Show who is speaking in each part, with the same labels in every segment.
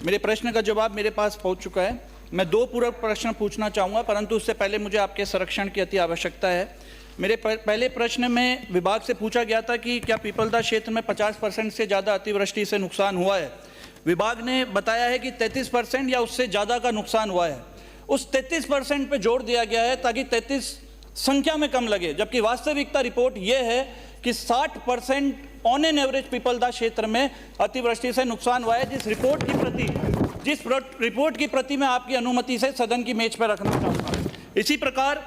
Speaker 1: मेरे प्रश्न का जवाब मेरे पास पहुंच चुका है। मैं दो पूरक प्रश्न पूछना चाहूँगा, परंतु उससे पहले मुझे आपके संरक्षण की अति आवश्यकता है। मेरे पहले प्रश्न में विभाग से पूछा गया था कि क्या पीपलदा क्षेत्र में 50% से ज़्यादा अतिवृष्टि से नुकसान हुआ है। विभाग ने बताया है कि 33% या उससे ज़्यादा का नुकसान हुआ है। उस 33% पे जोर दिया गया है ताकि 33 संख्या में कम लगे, जबकि वास्तविकता रिपोर्ट ये है कि 60% ऑन एन एवरेज पीपलदा क्षेत्र में अतिवृष्टि से नुकसान हुआ है। जिस रिपोर्ट की प्रति मैं आपकी अनुमति से सदन की मेज पर रखना चाहूँगा। इसी प्रकार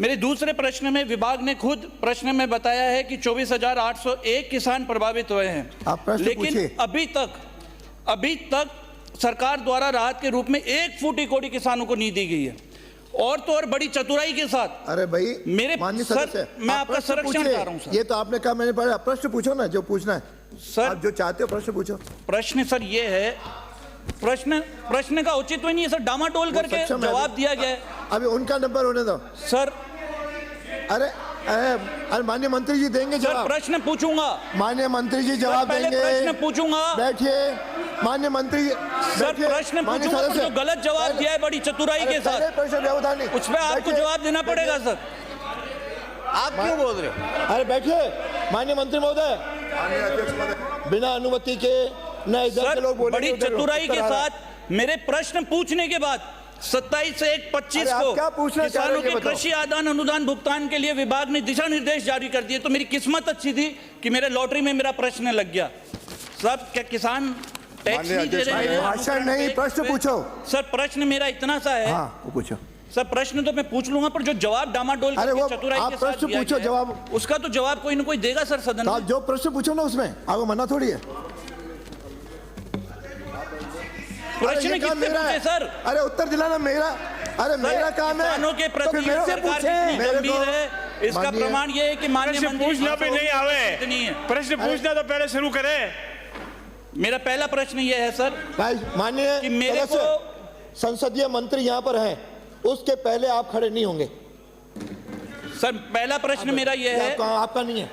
Speaker 1: मेरे दूसरे प्रश्न में विभाग ने खुद प्रश्न में बताया है कि 24,801 किसान प्रभावित हुए हैं, लेकिन अभी तक सरकार द्वारा राहत के रूप में 1 फूटी कोड़ी किसानों को नहीं दी गई है। और तो और बड़ी चतुराई के साथ
Speaker 2: अरे भाई
Speaker 1: मेरे सर, मैं आपका संरक्षण कर रहा हूं सर।
Speaker 2: ये तो आपने कहा, मैंने पढ़ा। प्रश्न पूछो ना, जो पूछना है
Speaker 1: सर।
Speaker 2: आप जो चाहते हो प्रश्न पूछो।
Speaker 1: प्रश्न सर ये है, प्रश्न का औचित्य नहीं है सर, डामाडोल करके जवाब दिया गया है।
Speaker 2: अभी उनका नंबर होने दो
Speaker 1: सर।
Speaker 2: अरे माननीय मंत्री जी देंगे जवाब।
Speaker 1: प्रश्न पूछूंगा,
Speaker 2: माननीय मंत्री जी जवाब देंगे।
Speaker 1: प्रश्न पूछूंगा,
Speaker 2: बैठिए माननीय मंत्री
Speaker 1: सर। प्रश्न पूछूंगा, जो गलत जवाब दिया है बड़ी चतुराई के साथ,
Speaker 2: प्रश्न व्यवधान नहीं,
Speaker 1: उस पर आपको जवाब देना पड़ेगा सर। आप क्यों बोल रहे हो?
Speaker 2: अरे बैठिए माननीय मंत्री महोदय, बिना अनुमति के न इधर के लोग बोले।
Speaker 1: बड़ी चतुराई के साथ मेरे प्रश्न पूछने के बाद 27 से 1/25 को किसानों के कृषि आदान अनुदान भुगतान के लिए विभाग ने दिशा निर्देश जारी कर दिए। तो मेरी किस्मत अच्छी थी कि मेरे लॉटरी में मेरा प्रश्न लग गया। सब क्या किसान टैक्स नहीं दे रहे हैं?
Speaker 2: भाषण नहीं, प्रश्न पूछो
Speaker 1: सर। प्रश्न मेरा इतना सा है।
Speaker 2: हाँ, वो पूछो
Speaker 1: सर। प्रश्न तो मैं पूछ लूंगा, पर जो जवाब डामाडोल चतुराई के साथ
Speaker 2: प्रश्न पूछो, जवाब
Speaker 1: उसका तो जवाब कोई ना कोई देगा सर सदन में।
Speaker 2: आप जो प्रश्न पूछो ना उसमें आपको मना थोड़ी है।
Speaker 1: प्रश्न किससे पूछे सर?
Speaker 2: अरे उत्तर दिलाना मेरा, अरे मेरा काम है।
Speaker 1: किसानों के प्रति सरकार कितनी गंभीर है, इसका प्रमाण ये है कि माननीय मंत्री
Speaker 3: पूछना भी नहीं आवे। प्रश्न पूछना तो पहले शुरू करें।
Speaker 1: मेरा पहला प्रश्न ये है सर,
Speaker 2: माननीय
Speaker 1: कि मेरे को
Speaker 2: संसदीय मंत्री यहाँ पर हैं, उसके पहले आप खड़े नहीं होंगे
Speaker 1: सर। पहला प्रश्न मेरा ये है,
Speaker 2: आपका नहीं है।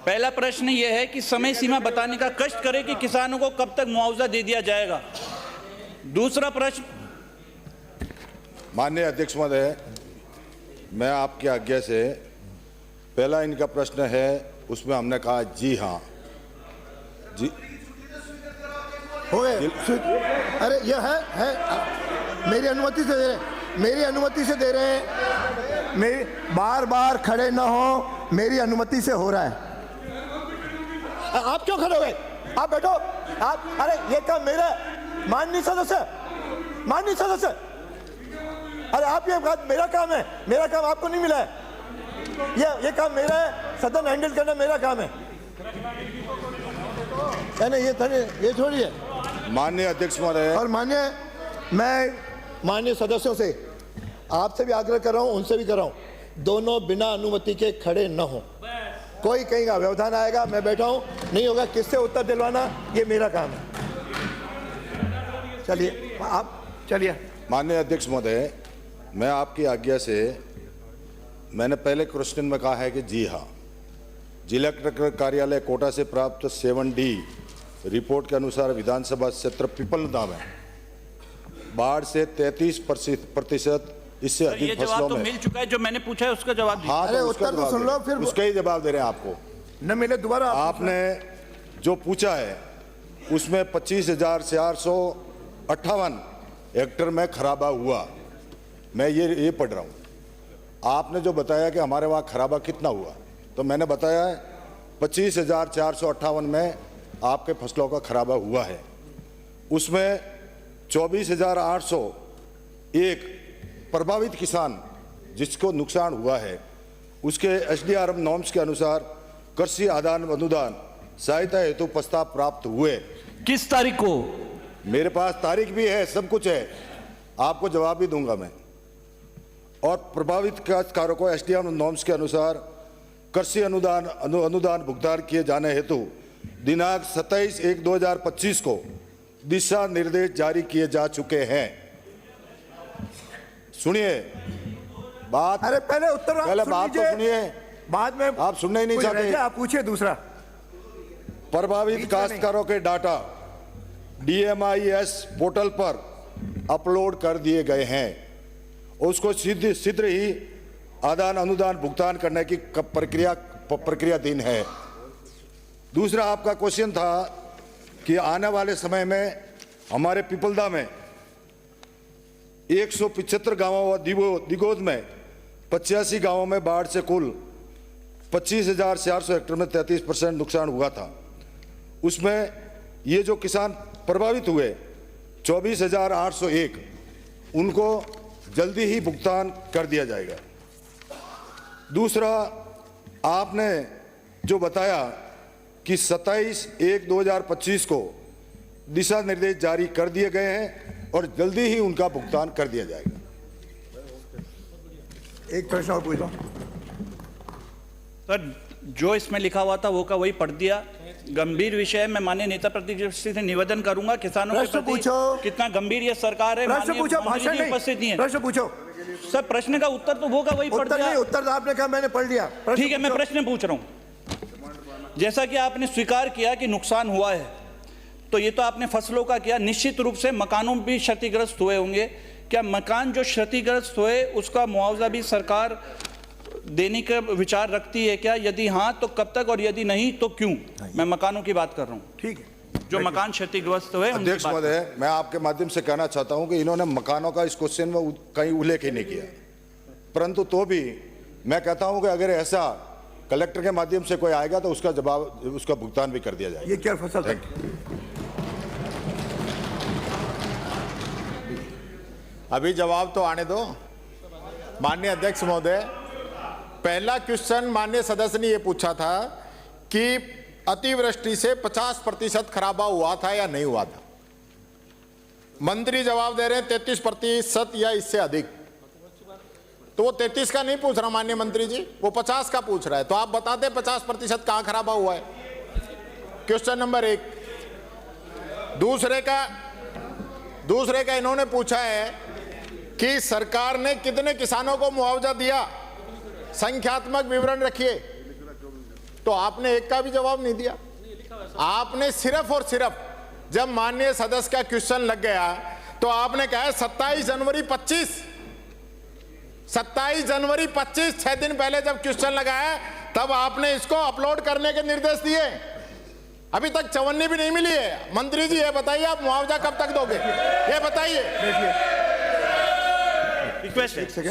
Speaker 1: पहला प्रश्न ये है कि समय सीमा बताने का कष्ट करें कि किसानों को कब तक मुआवजा दे दिया जाएगा। दूसरा प्रश्न,
Speaker 4: माननीय अध्यक्ष महोदय, मैं आपकी आज्ञा से पहला इनका प्रश्न है, उसमें हमने कहा जी हाँ जी
Speaker 2: हो गए। अरे ये है मेरी अनुमति से दे रहे हैं, मेरी अनुमति से दे रहे हैं। मेरी बार बार खड़े न हो, मेरी अनुमति से हो रहा है। आप क्यों खड़े हुए? आप बैठो। आप, अरे ये काम मेरा, माननीय सदस्य, माननीय सदस्य, अरे आप, ये मेरा काम है, मेरा काम आपको नहीं मिला है। ये काम मेरा है, सदन हैंडल करना मेरा काम है। ये छोड़िए
Speaker 4: माननीय अध्यक्ष महोदय।
Speaker 2: और मैं माननीय सदस्यों से, आपसे भी आग्रह कर रहा हूं, उनसे भी कर रहा हूं, दोनों बिना अनुमति के खड़े न हो। कोई कहेगा व्यवधान आएगा, मैं बैठा हूं, नहीं होगा। किससे उत्तर दिलवाना, ये मेरा काम है। चलिए आप चलिए।
Speaker 4: माननीय अध्यक्ष महोदय, मैं आपकी आज्ञा से, मैंने पहले क्वेश्चन में कहा है कि जी हाँ, जिला कलेक्टर कार्यालय कोटा से प्राप्त 7D रिपोर्ट के अनुसार विधानसभा क्षेत्र पीपलदा में बाढ़ से 33% इससे अधिक फसलों
Speaker 1: तो
Speaker 4: में
Speaker 1: मिल चुका है। जो मैंने पूछा है उसका जवाब दीजिए।
Speaker 4: हाँ,
Speaker 2: अरे उत्तर तो सुन लो, फिर
Speaker 4: उसका ही जवाब दे रहे हैं आपको।
Speaker 2: न मिले दोबारा
Speaker 4: आपने जो पूछा है उसमें 25,458 हेक्टेयर में खराबा हुआ। मैं ये पढ़ रहा हूँ। आपने जो बताया कि हमारे वहाँ खराबा कितना हुआ, तो मैंने बताया है 25,458 में आपके फसलों का खराबा हुआ है। उसमें 24,801 प्रभावित किसान जिसको नुकसान हुआ है, उसके SDRF नॉर्म्स के अनुसार कृषि आदान अनुदान सहायता हेतु प्रस्ताव प्राप्त हुए।
Speaker 1: किस तारीख को?
Speaker 4: मेरे पास तारीख भी है, सब कुछ है, आपको जवाब भी दूंगा मैं। और प्रभावित काश्तकारों को SDRF नॉर्म्स के अनुसार कृषि अनुदान भुगतान किए जाने हेतु दिनांक 27/1/2025 को दिशा निर्देश जारी किए जा चुके हैं। सुनिए बात।
Speaker 2: अरे पहले उत्तर,
Speaker 4: पहले बात तो सुनिए,
Speaker 2: बाद में
Speaker 4: आप सुनना ही नहीं चाहते।
Speaker 2: आप पूछिए दूसरा।
Speaker 4: प्रभावित काश्तकारों के डाटा DMIS पोर्टल पर अपलोड कर दिए गए हैं। उसको शीघ्र ही आदान अनुदान भुगतान करने की प्रक्रियाधीन है। दूसरा आपका क्वेश्चन था कि आने वाले समय में हमारे पिपलदा में 175 गांवों और दिगोद में 85 गांवों में बाढ़ से कुल 25,400 हेक्टेयर में 33% नुकसान हुआ था। उसमें ये जो किसान प्रभावित हुए 24,801 उनको जल्दी ही भुगतान कर दिया जाएगा। दूसरा आपने जो बताया कि 27/1/2025 को दिशा निर्देश जारी कर दिए गए हैं और जल्दी ही उनका भुगतान कर दिया जाएगा।
Speaker 2: एक प्रश्न और पूछ लो
Speaker 1: सर, जो इसमें लिखा हुआ था वो का वही पढ़ दिया। गंभीर विषय है। मैं माननीय नेता प्रतिपक्ष से निवेदन करूंगा किसानों के
Speaker 2: प्रश्न
Speaker 1: प्रति
Speaker 2: पूछो।
Speaker 1: कितना गंभीर ये सरकार है।
Speaker 2: प्रश्न
Speaker 1: माननीय
Speaker 2: पूछो,
Speaker 1: मंत्री
Speaker 2: भाषण
Speaker 1: जी
Speaker 2: नहीं,
Speaker 1: उपस्थित नहीं है।
Speaker 2: प्रश्न पूछो।
Speaker 1: सर, प्रश्न का उत्तर तो वो का वही पढ़
Speaker 2: उत्तर
Speaker 1: दिया।
Speaker 2: नहीं, उत्तर तो आपने कहा मैंने पढ़ लिया। प्रश्न
Speaker 1: ठीक है, मैं
Speaker 2: पूछो।
Speaker 1: प्रश्न पूछ रहा हूं। जैसा कि आपने स्वीकार किया कि नुकसान हुआ है, तो ये तो आपने फसलों का किया, निश्चित रूप से मकानों भी क्षतिग्रस्त हुए होंगे। क्या मकान जो क्षतिग्रस्त हुए उसका मुआवजा भी सरकार देने का विचार रखती है क्या? यदि हाँ तो कब तक, और यदि नहीं तो क्यों? मैं मकानों की बात कर रहा हूँ,
Speaker 2: ठीक है,
Speaker 1: जो मकान क्षतिग्रस्त हुए।
Speaker 4: अध्यक्ष महोदय, मैं आपके माध्यम से कहना चाहता हूं कि इन्होंने मकानों का इस क्वेश्चन में कहीं उल्लेख ही नहीं किया, परंतु तो भी मैं कहता हूं कि अगर ऐसा कलेक्टर के माध्यम से कोई आएगा तो उसका जवाब, उसका भुगतान भी कर दिया जाएगा।
Speaker 2: ये क्या फसल था?
Speaker 5: अभी जवाब तो आने दो। माननीय अध्यक्ष महोदय, पहला क्वेश्चन माननीय सदस्य ने यह पूछा था कि अतिवृष्टि से 50% खराबा हुआ था या नहीं हुआ था। मंत्री जवाब दे रहे हैं 33% या इससे अधिक। तो वो 33 का नहीं पूछ रहा माननीय मंत्री जी, वो 50 का पूछ रहा है। तो आप बताते 50% कहां खराबा हुआ है। Question number 1। दूसरे का इन्होंने पूछा है कि सरकार ने कितने किसानों को मुआवजा दिया, संख्यात्मक विवरण रखिए। तो आपने एक का भी जवाब नहीं दिया। आपने सिर्फ और सिर्फ जब माननीय सदस्य का क्वेश्चन लग गया तो आपने कहा 27 जनवरी 25, 6 दिन पहले जब क्वेश्चन लगाया तब आपने इसको अपलोड करने के निर्देश दिए। अभी तक चवन्नी भी नहीं मिली है। मंत्री जी ये बताइए आप मुआवजा कब तक दोगे, ये बताइए।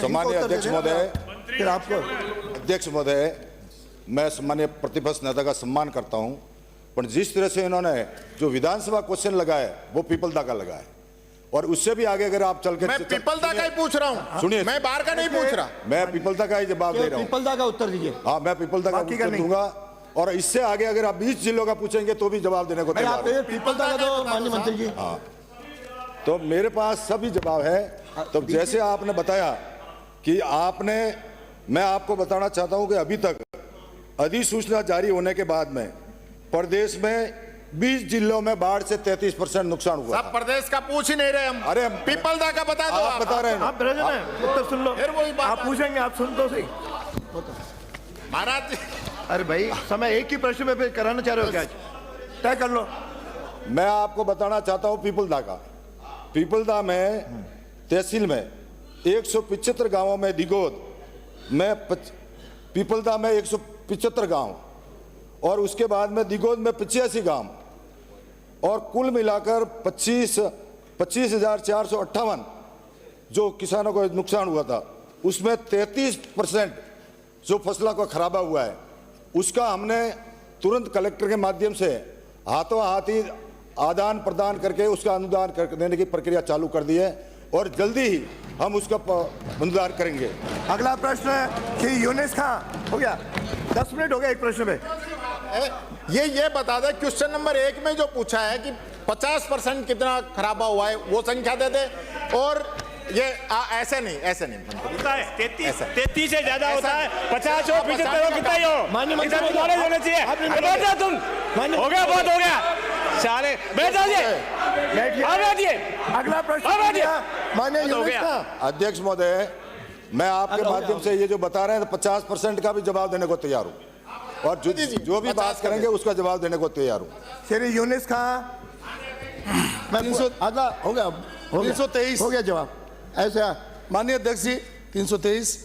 Speaker 4: सम्मानीय अध्यक्ष महोदय,
Speaker 2: फिर आपको
Speaker 4: अध्यक्ष महोदय, मैं सम्मानीय प्रतिपक्ष नेता का सम्मान करता हूं, पर जिस तरह से इन्होंने जो विधानसभा क्वेश्चन लगाया वो पीपलदा का लगाया, और उससे भी आगे अगर आप चल के
Speaker 5: मैं पीपलदा का ही पूछ रहा हूं,
Speaker 4: सुनिए,
Speaker 5: मैं बाहर का नहीं पूछ रहा।
Speaker 4: मैं पीपलदा का ही जवाब दे रहा हूं।
Speaker 2: पीपलदा का उत्तर दीजिए।
Speaker 4: हाँ, मैं पीपलदा का उत्तर दूंगा, और इससे आगे अगर आप 20 जिलों का पूछेंगे तो भी जवाब देने को तैयार हूं।
Speaker 2: पीपलदा का तो माननीय मंत्री जी।
Speaker 4: हाँ, तो मेरे पास सभी जवाब है। तो जैसे आपने बताया कि मैं आपको बताना चाहता हूं कि अभी तक अधिसूचना जारी होने के बाद में प्रदेश में 20 जिलों में बाढ़ से 33% नुकसान हुआ।
Speaker 5: सब प्रदेश का पूछ ही नहीं रहे हम।
Speaker 4: अरे
Speaker 5: पीपलदा का बता दो।
Speaker 4: आप बता रहे हैं।
Speaker 2: आप उत्तर सुन लो,
Speaker 5: फिर वही बात
Speaker 2: आप पूछेंगे, आप सुन दो सही।
Speaker 5: महाराज जी,
Speaker 2: अरे भाई, समय एक ही प्रश्न में फिर कराना चाह रहे हो क्या? तय कर लो।
Speaker 4: मैं आपको बताना चाहता हूं पीपलदा में तहसील में 175 गांवों में, दिगोद में पीपलदा में 175 गांव, और उसके बाद में दिगोद में 85 गांव, और कुल मिलाकर 25,458 जो किसानों को नुकसान हुआ था, उसमें 33% जो फसलों को खराबा हुआ है उसका हमने तुरंत कलेक्टर के माध्यम से हाथों हाथ ही आदान प्रदान करके उसका अनुदान देने की प्रक्रिया चालू कर दी है, और जल्दी ही हम उसका अनुदान करेंगे।
Speaker 2: अगला प्रश्न है कि यूनिस खां, हो गया 10 मिनट हो गया एक प्रश्न में।
Speaker 5: ये बता दे क्वेश्चन नंबर 1 में जो पूछा है कि 50% कितना खराबा हुआ है वो संख्या दे दे। और ये ऐसे नहीं
Speaker 3: 33 से ज्यादा होता है। 50 हो 75 हो कितना ही हो,
Speaker 2: माननीय मंत्री
Speaker 3: इतना नॉलेज होना चाहिए। बैठ जा तुम, हो गया, बहुत हो गया सारे, बैठ जाइए।
Speaker 2: अगला प्रश्न माननीय यूनिस खां।
Speaker 4: अध्यक्ष महोदय, मैं आपके माध्यम से ये जो बता रहे हैं 50% का भी जवाब देने को तैयार हूँ, और जो भी बात करेंगे उसका जवाब देने को तैयार हूँ।
Speaker 2: श्री यूनिस खां। मैं
Speaker 6: 300
Speaker 2: अगला हो गया
Speaker 6: 323
Speaker 2: हो गया जवाब ऐसे
Speaker 6: माननीय अध्यक्ष जी 323